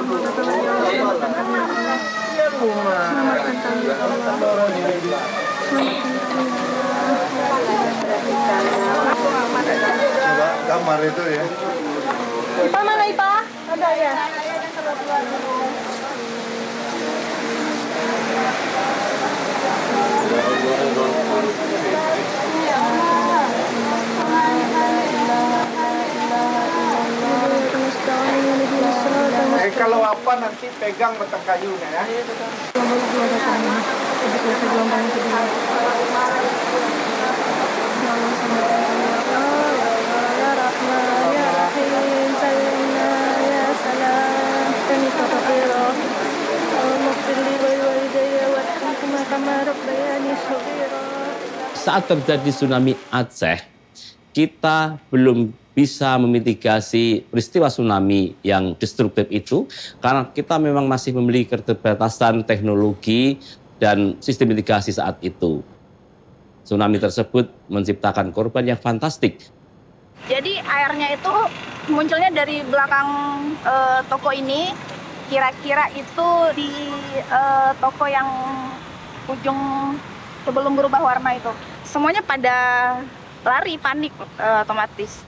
warahmatullahi wabarakatuh. Selamatkan kami ya Allah. Coba kamar itu ya. Ipa mana Ipa? Ada ya? Kalau apa nanti pegang batang kayunya ya. Saat terjadi tsunami Aceh, kita belum bisa memitigasi peristiwa tsunami yang destruktif itu karena kita memang masih memiliki keterbatasan teknologi dan sistem mitigasi saat itu. Tsunami tersebut menciptakan korban yang fantastik. Jadi airnya itu munculnya dari belakang toko ini, kira-kira itu di toko yang ujung sebelum berubah warna itu. Semuanya pada lari, panik otomatis.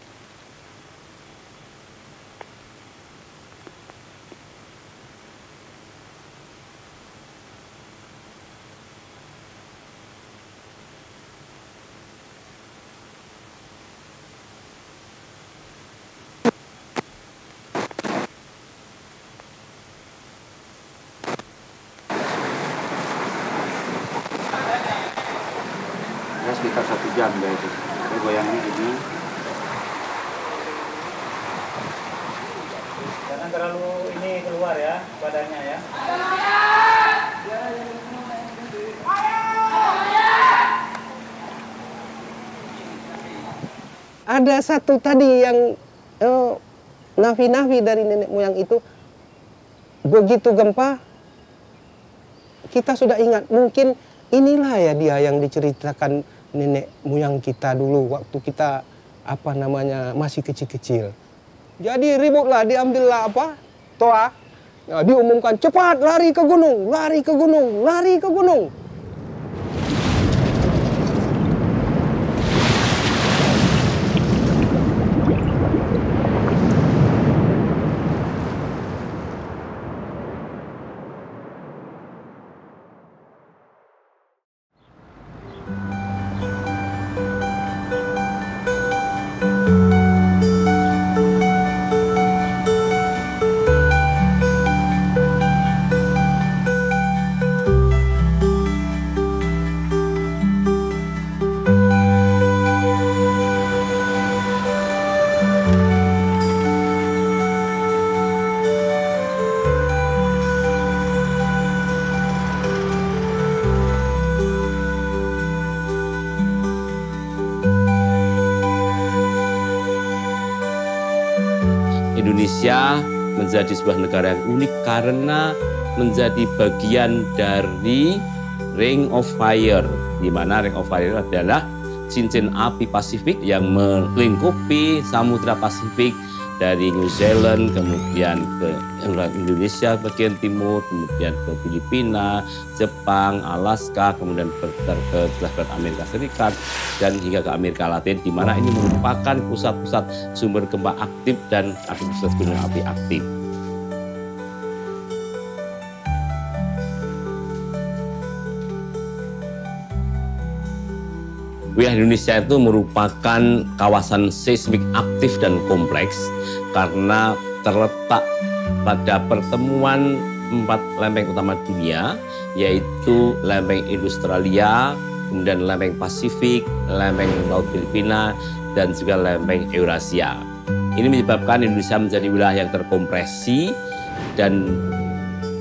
Ya sekitar 1 jam deh itu. Saya goyangnya ini. Jangan terlalu ini keluar ya badannya ya. Ada satu tadi yang nafi-nafi dari nenek moyang itu, begitu gempa kita sudah ingat, mungkin inilah ya dia yang diceritakan nenek moyang kita dulu waktu kita masih kecil-kecil. Jadi ributlah, diambillah toa, diumumkan cepat lari ke gunung, lari ke gunung, lari ke gunung. Indonesia menjadi sebuah negara yang unik karena menjadi bagian dari Ring of Fire, di mana Ring of Fire adalah cincin api Pasifik yang melingkupi Samudra Pasifik dari New Zealand, kemudian ke Indonesia bagian timur, kemudian ke Filipina, Jepang, Alaska, kemudian ke Amerika Serikat, dan hingga ke Amerika Latin, di mana ini merupakan pusat-pusat sumber gempa aktif dan aktivitas gunung api aktif. Wilayah Indonesia itu merupakan kawasan seismik aktif dan kompleks karena terletak pada pertemuan 4 lempeng utama dunia, yaitu lempeng Australia, kemudian lempeng Pasifik, lempeng Laut Filipina, dan juga lempeng Eurasia. Ini menyebabkan Indonesia menjadi wilayah yang terkompresi dan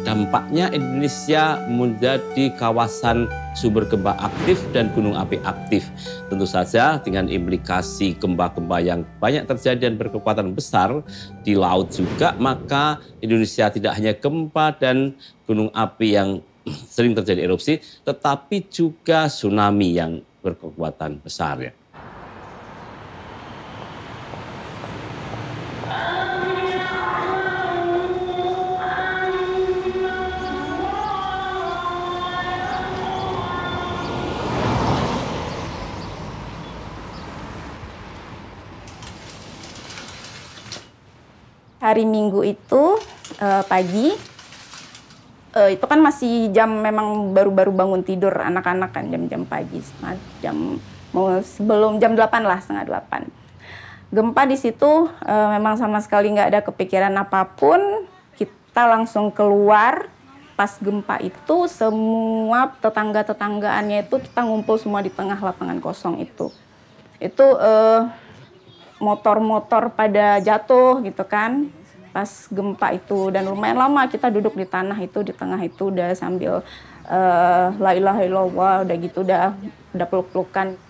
dampaknya Indonesia menjadi kawasan sumber gempa aktif dan gunung api aktif. Tentu saja dengan implikasi gempa-gempa yang banyak terjadi dan berkekuatan besar di laut juga, maka Indonesia tidak hanya gempa dan gunung api yang sering terjadi erupsi, tetapi juga tsunami yang berkekuatan besar ya. hari Minggu itu pagi, itu kan masih jam memang baru-baru bangun tidur anak-anak kan, jam-jam pagi, sebelum jam 8 lah, setengah 8. Gempa di situ memang sama sekali nggak ada kepikiran apapun, kita langsung keluar. Pas gempa itu semua tetangga-tetanggaannya itu kita ngumpul semua di tengah lapangan kosong itu. Itu motor-motor pada jatuh gitu kan pas gempa itu, dan lumayan lama kita duduk di tanah itu, di tengah itu udah sambil la ilaha illallah, udah gitu udah peluk-pelukan.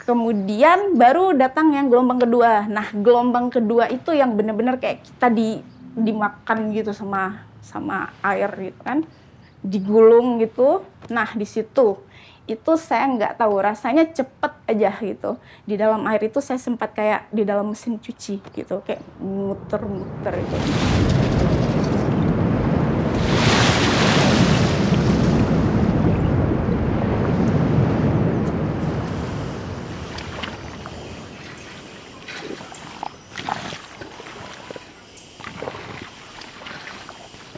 Kemudian baru datang yang gelombang kedua. Nah, gelombang kedua itu yang benar-benar kayak kita dimakan gitu sama air gitu kan, digulung gitu. Nah, di situ itu saya nggak tahu, rasanya cepet aja gitu. Di dalam air itu saya sempat kayak di dalam mesin cuci gitu, kayak muter-muter gitu.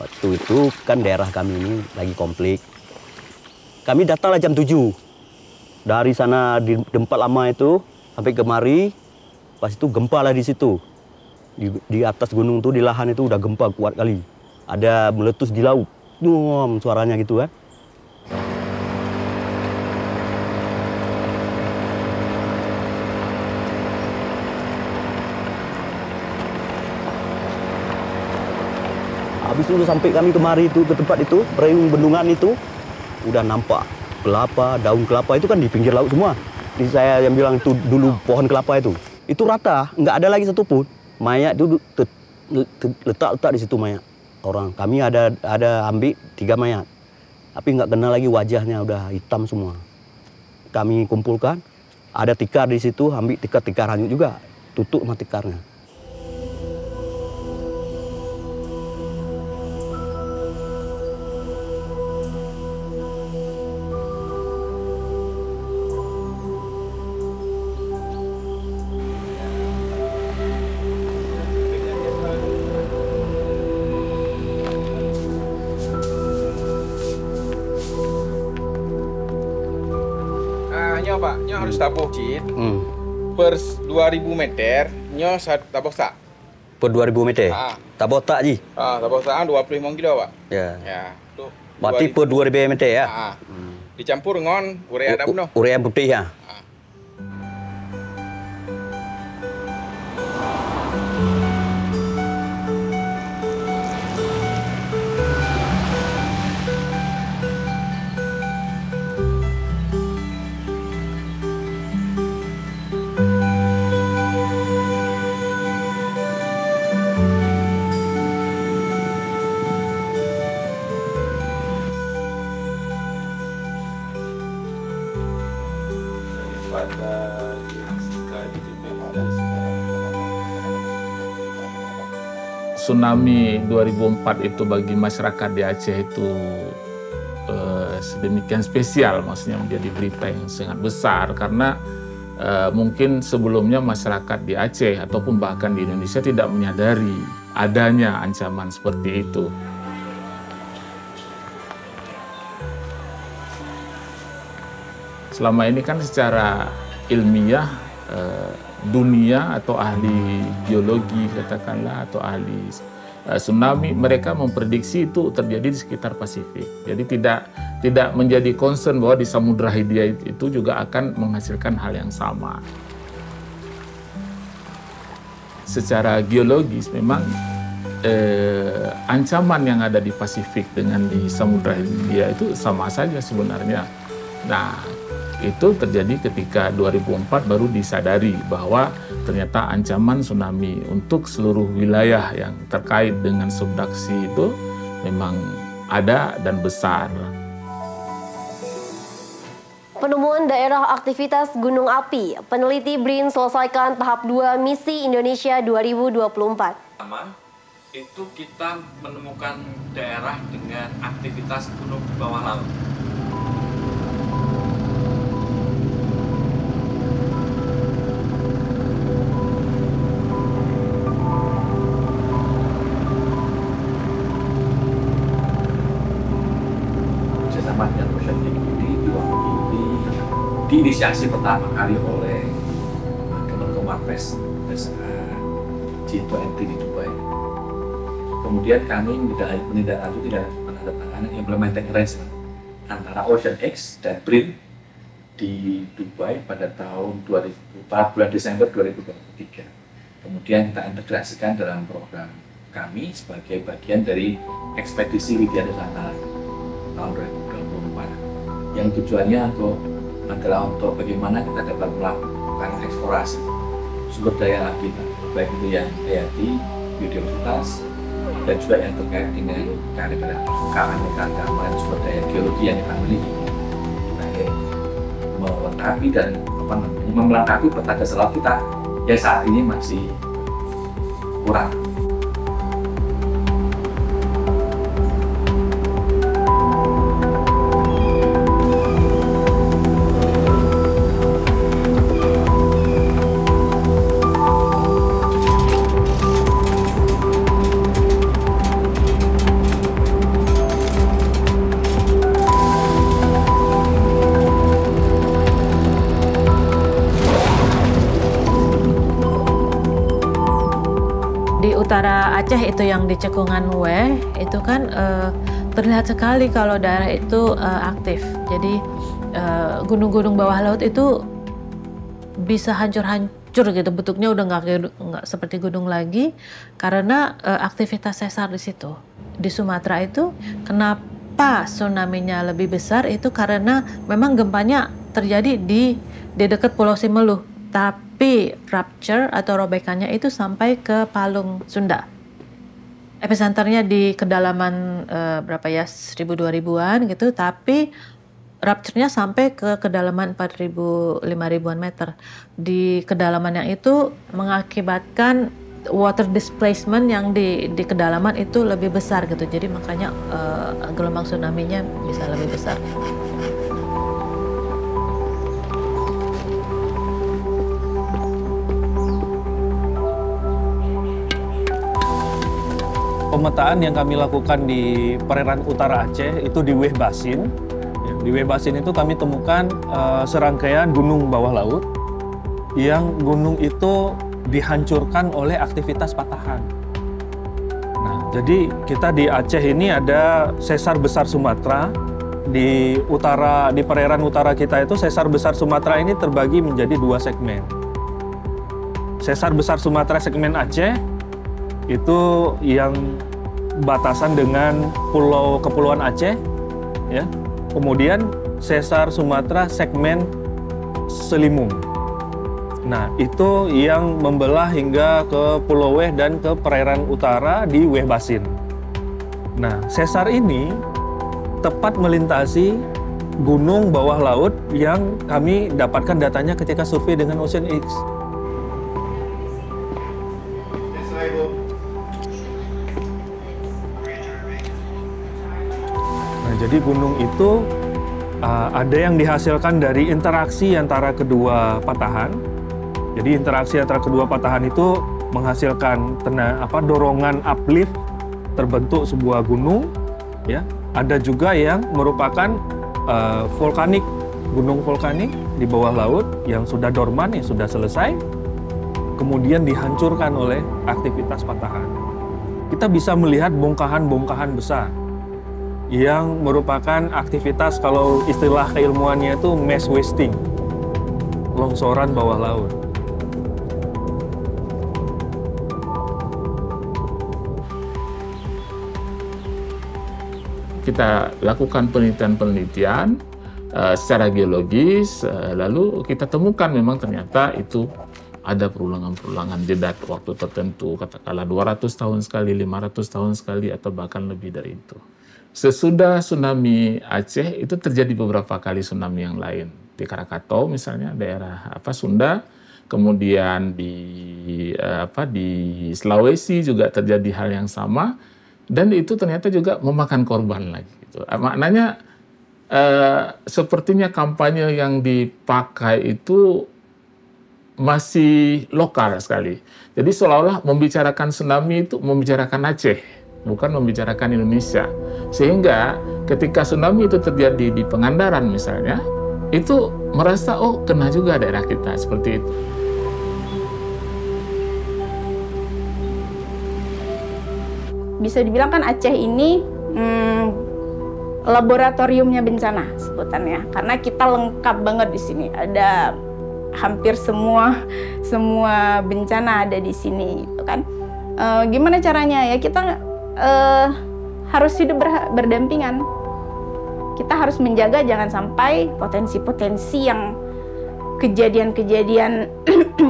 Waktu itu kan daerah kami ini lagi konflik. Kami datanglah jam 7. Dari sana di tempat lama itu sampai kemari, pas itu gempa lah di situ. Di atas gunung tuh, di lahan itu udah gempa kuat kali. Ada meletus di laut. Suaranya gitu kan. Habis itu sampai kami kemari itu ke tempat itu, Reung Bendungan itu, udah nampak kelapa, daun kelapa itu kan di pinggir laut semua. Jadi saya yang bilang itu dulu pohon kelapa itu rata, nggak ada lagi satupun. Mayat itu letak di situ mayat orang. Kami ada ambil 3 mayat, tapi nggak kenal lagi wajahnya, udah hitam semua. Kami kumpulkan, ada tikar di situ, ambil tikar hanyut juga, tutup sama tikarnya. Pak, nyo harus tabuh cit. Per 2000 meter, nyo tabuh sak. Per 2000 meter? Tabuh tak ji? Tabuh sak 25 kilo, Pak. Ya. Ya. Tuh. Berarti per 2000 meter ya? Dicampur dengan urea dapur. Urea putih ya? Tsunami 2004 itu bagi masyarakat di Aceh itu sedemikian spesial, maksudnya menjadi berita yang sangat besar karena mungkin sebelumnya masyarakat di Aceh ataupun bahkan di Indonesia tidak menyadari adanya ancaman seperti itu. Selama ini kan secara ilmiah dunia atau ahli geologi katakanlah atau ahli tsunami mereka memprediksi itu terjadi di sekitar Pasifik. Jadi tidak menjadi concern bahwa di Samudra Hindia itu juga akan menghasilkan hal yang sama. Secara geologis memang ancaman yang ada di Pasifik dengan di Samudra Hindia itu sama saja sebenarnya. Nah, itu terjadi ketika 2004 baru disadari bahwa ternyata ancaman tsunami untuk seluruh wilayah yang terkait dengan subduksi itu memang ada dan besar. Penemuan daerah aktivitas gunung api, peneliti BRIN selesaikan tahap 2 misi Indonesia 2024. Pertama, itu kita menemukan daerah dengan aktivitas gunung bawah laut. diinisiasi pertama kali oleh Kemenko Marves G20 di Dubai. Kemudian kami menindaklanjuti dan menandatangani implementing arrangement antara OceanX dan BRIN di Dubai pada tahun 2004, bulan Desember 2023. Kemudian kita integrasikan dalam program kami sebagai bagian dari ekspedisi Widya Nusantara tahun 2024 yang tujuannya adalah untuk bagaimana kita dapat melakukan eksplorasi sumber daya alam kita, baik itu yang hayati, biodiversitas, dan juga yang terkait dengan keanekaragaman sumber daya geologi yang kita miliki. Melengkapi dan melengkapi peta dasar laut kita yang saat ini masih kurang. Utara Aceh itu yang di Cekungan Weh itu kan terlihat sekali kalau daerah itu aktif. Jadi gunung-gunung bawah laut itu bisa hancur-hancur gitu, bentuknya udah nggak seperti gunung lagi karena aktivitas sesar di situ. Di Sumatera itu kenapa tsunami-nya lebih besar itu karena memang gempanya terjadi di dekat Pulau Simeluh. Tapi rupture atau robekannya itu sampai ke Palung Sunda. Epicenternya di kedalaman berapa ya, 1000-2000-an gitu, tapi rupture-nya sampai ke kedalaman 4000-5000-an meter. Di kedalaman yang itu mengakibatkan water displacement yang di kedalaman itu lebih besar gitu. Jadi makanya gelombang tsunami-nya bisa lebih besar. Pemetaan yang kami lakukan di perairan utara Aceh itu di Weh Basin. Di Weh Basin itu kami temukan serangkaian gunung bawah laut yang gunung itu dihancurkan oleh aktivitas patahan. Nah, jadi kita di Aceh ini ada sesar besar Sumatera. Di perairan utara kita itu sesar besar Sumatera ini terbagi menjadi 2 segmen. Sesar besar Sumatera segmen Aceh itu yang batasan dengan Kepulauan Aceh, ya. Kemudian sesar Sumatera segmen Selimung. Nah, itu yang membelah hingga ke Pulau Weh dan ke perairan utara di Weh Basin. Nah, sesar ini tepat melintasi gunung bawah laut yang kami dapatkan datanya ketika survei dengan OceanX. Jadi gunung itu ada yang dihasilkan dari interaksi antara kedua patahan. Jadi interaksi antara kedua patahan itu menghasilkan dorongan uplift, terbentuk sebuah gunung. Ya, ada juga yang merupakan gunung vulkanik di bawah laut yang sudah dorman, yang sudah selesai, kemudian dihancurkan oleh aktivitas patahan. Kita bisa melihat bongkahan-bongkahan besar yang merupakan aktivitas, kalau istilah keilmuannya itu mass wasting, longsoran bawah laut. Kita lakukan penelitian secara geologis, lalu kita temukan memang ternyata itu ada perulangan-perulangan jeda waktu tertentu, katakanlah 200 tahun sekali, 500 tahun sekali, atau bahkan lebih dari itu. Sesudah tsunami Aceh itu terjadi beberapa kali tsunami yang lain. Di Krakatau misalnya, daerah Sunda, kemudian di Sulawesi juga terjadi hal yang sama, dan itu ternyata juga memakan korban lagi. Gitu. Maknanya sepertinya kampanye yang dipakai itu masih lokal sekali. Jadi seolah-olah membicarakan tsunami itu membicarakan Aceh, bukan membicarakan Indonesia. Sehingga ketika tsunami itu terjadi di Pangandaran misalnya, itu merasa oh kena juga daerah kita seperti itu. Bisa dibilang kan Aceh ini laboratoriumnya bencana sebutannya, karena kita lengkap banget di sini. Ada hampir semua bencana ada di sini, gitu kan. Gimana caranya ya? Kita harus hidup berdampingan. Kita harus menjaga jangan sampai potensi-potensi yang kejadian-kejadian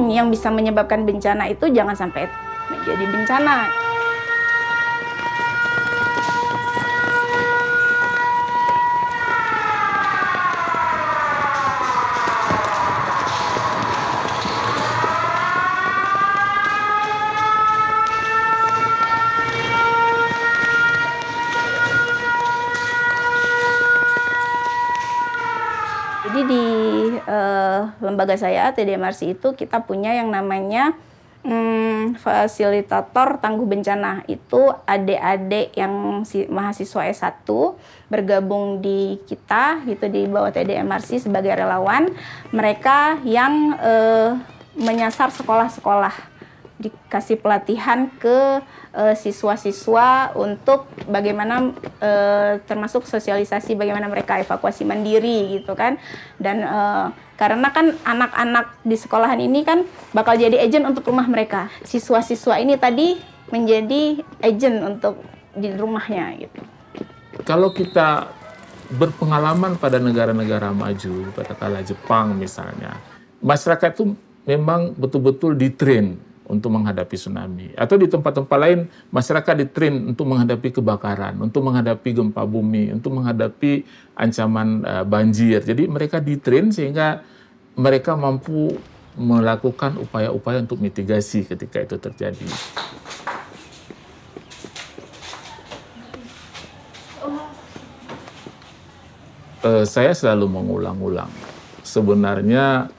yang bisa menyebabkan bencana itu jangan sampai menjadi bencana. Jadi di lembaga saya, TDMRC itu kita punya yang namanya fasilitator tangguh bencana. Itu adik-adik yang mahasiswa S1 bergabung di kita, gitu, di bawah TDMRC sebagai relawan. Mereka yang menyasar sekolah-sekolah, dikasih pelatihan ke siswa-siswa untuk bagaimana termasuk sosialisasi bagaimana mereka evakuasi mandiri, gitu kan. Dan karena kan anak-anak di sekolahan ini kan bakal jadi agent untuk rumah mereka. Siswa-siswa ini tadi menjadi agent untuk di rumahnya, gitu. Kalau kita berpengalaman pada negara-negara maju, katakanlah Jepang misalnya, masyarakat itu memang betul-betul di-train untuk menghadapi tsunami. Atau di tempat-tempat lain, masyarakat di-train untuk menghadapi kebakaran, untuk menghadapi gempa bumi, untuk menghadapi ancaman banjir. Jadi mereka di-train sehingga mereka mampu melakukan upaya-upaya untuk mitigasi ketika itu terjadi. Saya selalu mengulang-ulang, sebenarnya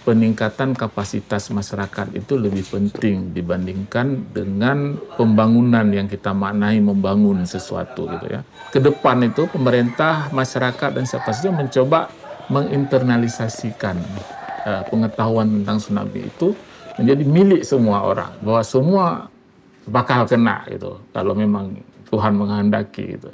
peningkatan kapasitas masyarakat itu lebih penting dibandingkan dengan pembangunan yang kita maknai membangun sesuatu, gitu ya. Ke depan itu pemerintah, masyarakat dan siapa saja mencoba menginternalisasikan pengetahuan tentang tsunami itu menjadi milik semua orang, bahwa semua bakal kena gitu kalau memang Tuhan menghendaki gitu.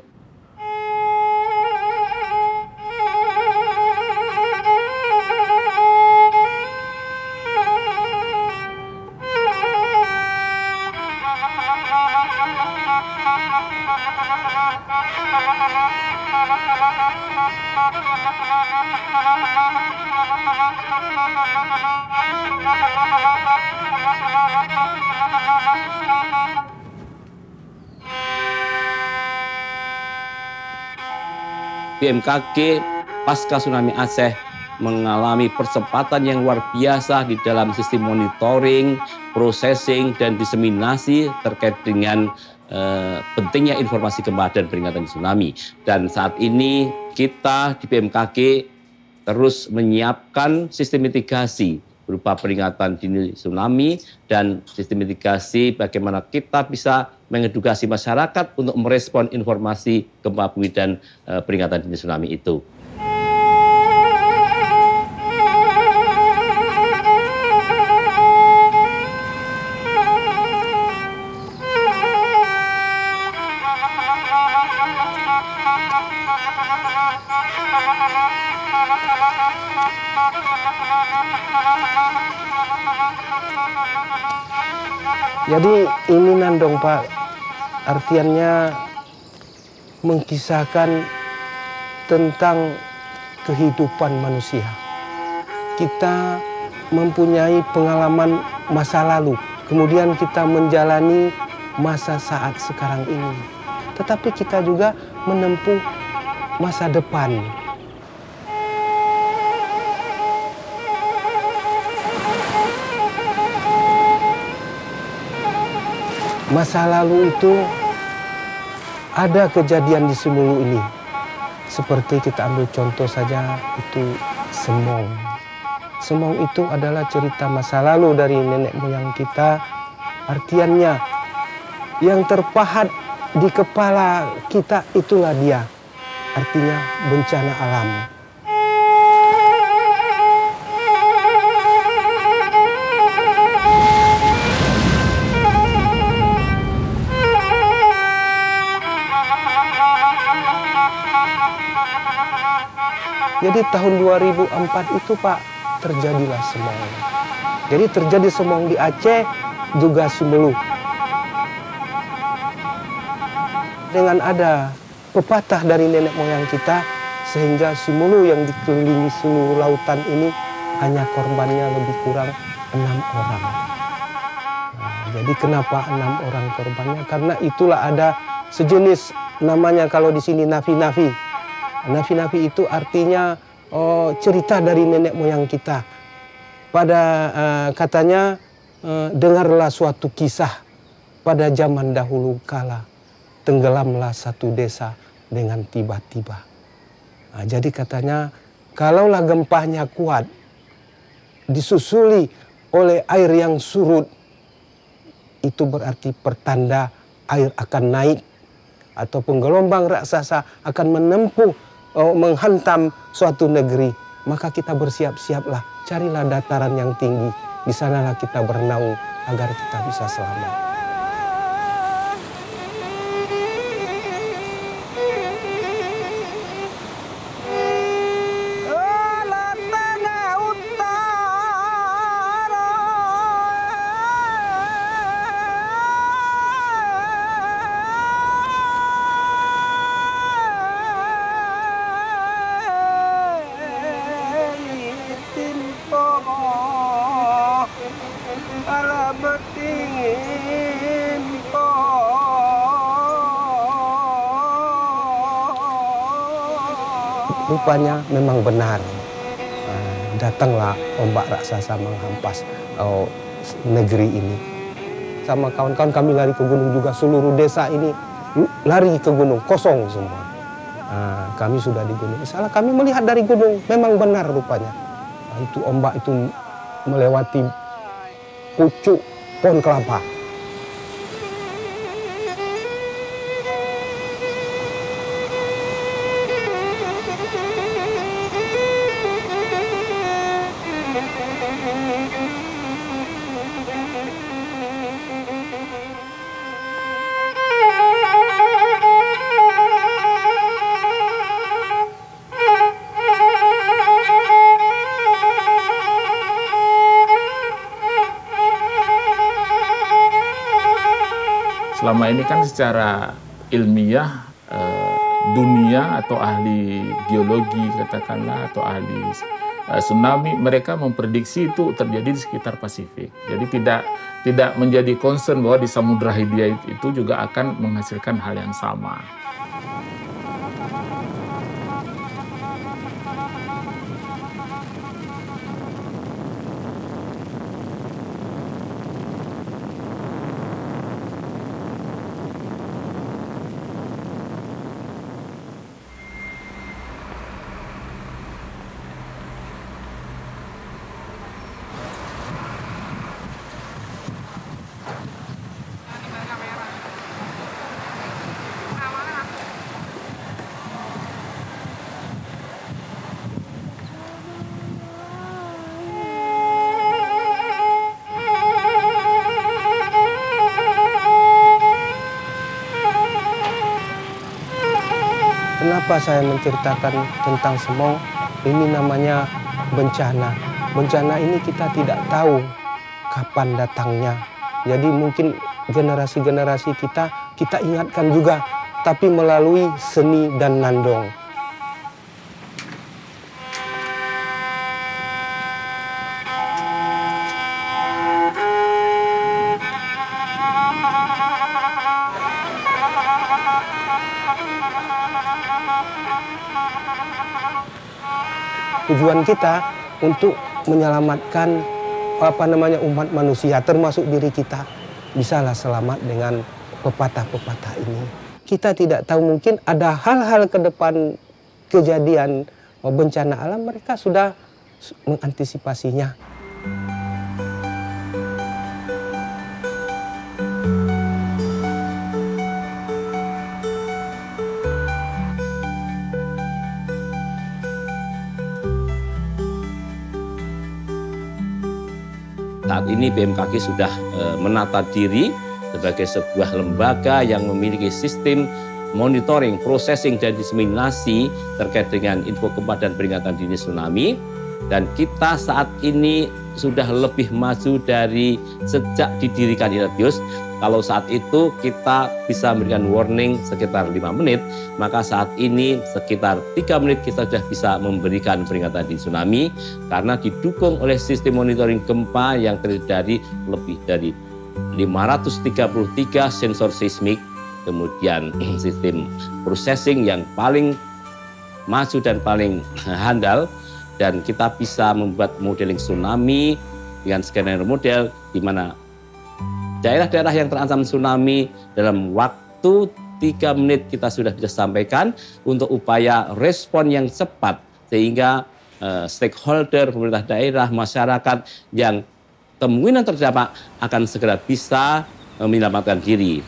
BMKG pasca tsunami Aceh mengalami percepatan yang luar biasa di dalam sistem monitoring, processing, dan diseminasi terkait dengan pentingnya informasi gempa dan peringatan tsunami. Dan saat ini kita di BMKG terus menyiapkan sistem mitigasi berupa peringatan dini tsunami dan sistem mitigasi bagaimana kita bisa mengedukasi masyarakat untuk merespon informasi gempa bumi dan peringatan dini tsunami itu. Jadi ini nandong Pak, artiannya mengkisahkan tentang kehidupan manusia. Kita mempunyai pengalaman masa lalu, kemudian kita menjalani masa saat sekarang ini. Tetapi kita juga menempuh masa depan. Masa lalu itu ada kejadian di Sumulu ini. Seperti kita ambil contoh saja itu Semong. Semong itu adalah cerita masa lalu dari nenek moyang kita. Artiannya yang terpahat di kepala kita itulah dia. Artinya bencana alam. Jadi tahun 2004 itu Pak, terjadilah semong. Jadi terjadi semong di Aceh, juga Simelu. Dengan ada pepatah dari nenek moyang kita, sehingga Simelu yang dikelilingi seluruh lautan ini hanya korbannya lebih kurang 6 orang. Jadi kenapa 6 orang korbannya? Karena itulah ada sejenis namanya kalau di sini nafi-nafi. Nafi-nafi itu artinya cerita dari nenek moyang kita. Pada katanya dengarlah suatu kisah pada zaman dahulu kala tenggelamlah satu desa dengan tiba-tiba. Nah, jadi katanya kalaulah gempanya kuat disusuli oleh air yang surut, itu berarti pertanda air akan naik ataupun gelombang raksasa akan menempuh menghantam suatu negeri. Maka kita bersiap-siaplah, carilah dataran yang tinggi, di sanalah kita bernaung agar kita bisa selamat. Rupanya memang benar, datanglah ombak raksasa menghampas negeri ini. Sama kawan-kawan kami lari ke gunung juga, seluruh desa ini lari ke gunung, kosong semua. Kami sudah di gunung. Salah kami melihat dari gunung, memang benar rupanya. Itu ombak itu melewati pucuk pohon kelapa. Selama ini kan secara ilmiah dunia atau ahli geologi katakanlah atau ahli tsunami mereka memprediksi itu terjadi di sekitar Pasifik. Jadi tidak menjadi concern bahwa di Samudra Hindia itu juga akan menghasilkan hal yang sama. Kenapa saya menceritakan tentang semong? Ini namanya bencana. Bencana ini kita tidak tahu kapan datangnya. Jadi mungkin generasi-generasi kita ingatkan juga, tapi melalui seni dan nandong. Tujuan kita untuk menyelamatkan umat manusia, termasuk diri kita, bisalah selamat dengan pepatah-pepatah ini. Kita tidak tahu, mungkin ada hal-hal ke depan kejadian bencana alam, mereka sudah mengantisipasinya. Saat ini BMKG sudah menata diri sebagai sebuah lembaga yang memiliki sistem monitoring, processing, dan diseminasi terkait dengan info gempa dan peringatan dini tsunami. Dan kita saat ini sudah lebih maju dari sejak didirikan Inertius. Kalau saat itu kita bisa memberikan warning sekitar 5 menit, maka saat ini sekitar 3 menit kita sudah bisa memberikan peringatan dini tsunami karena didukung oleh sistem monitoring gempa yang terdiri dari lebih dari 533 sensor seismik, kemudian sistem processing yang paling maju dan paling handal, dan kita bisa membuat modeling tsunami dengan skenario model di mana daerah-daerah yang terancam tsunami dalam waktu 3 menit kita sudah bisa sampaikan untuk upaya respon yang cepat sehingga stakeholder, pemerintah daerah, masyarakat yang kemungkinan terdampak akan segera bisa menyelamatkan diri.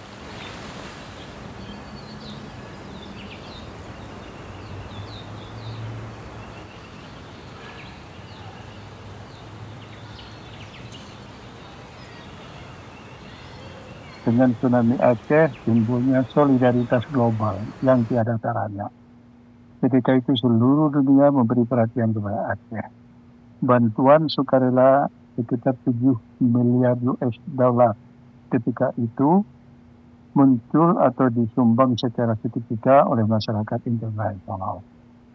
Dengan tsunami Aceh timbulnya solidaritas global yang tiada taranya. Ketika itu seluruh dunia memberi perhatian kepada Aceh. Bantuan sukarela sekitar 7 miliar US dollar ketika itu muncul atau disumbang secara seketika oleh masyarakat internasional.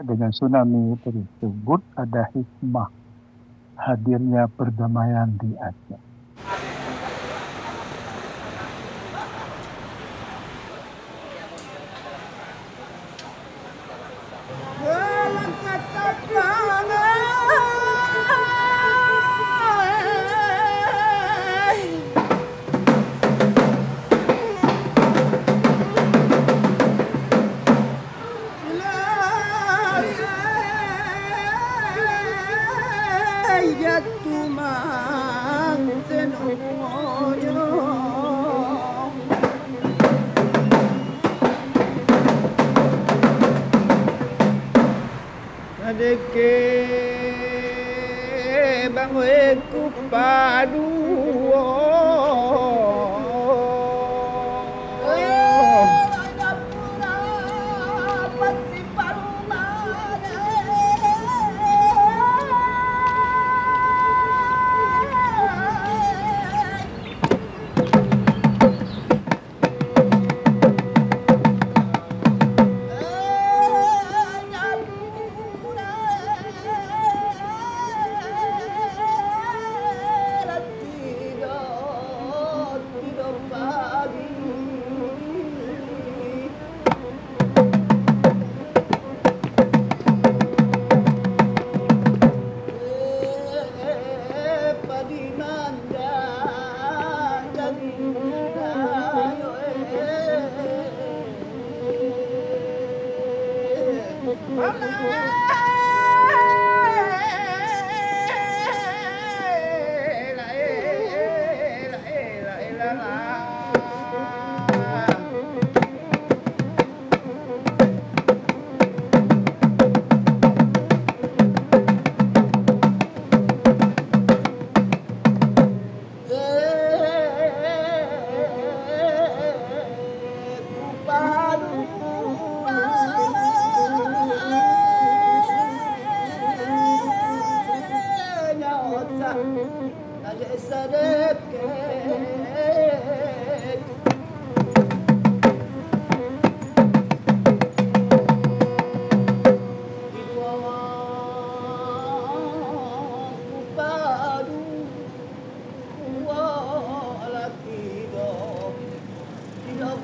Dengan tsunami tersebut ada hikmah hadirnya perdamaian di Aceh. Adeke bangweku padu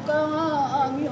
kami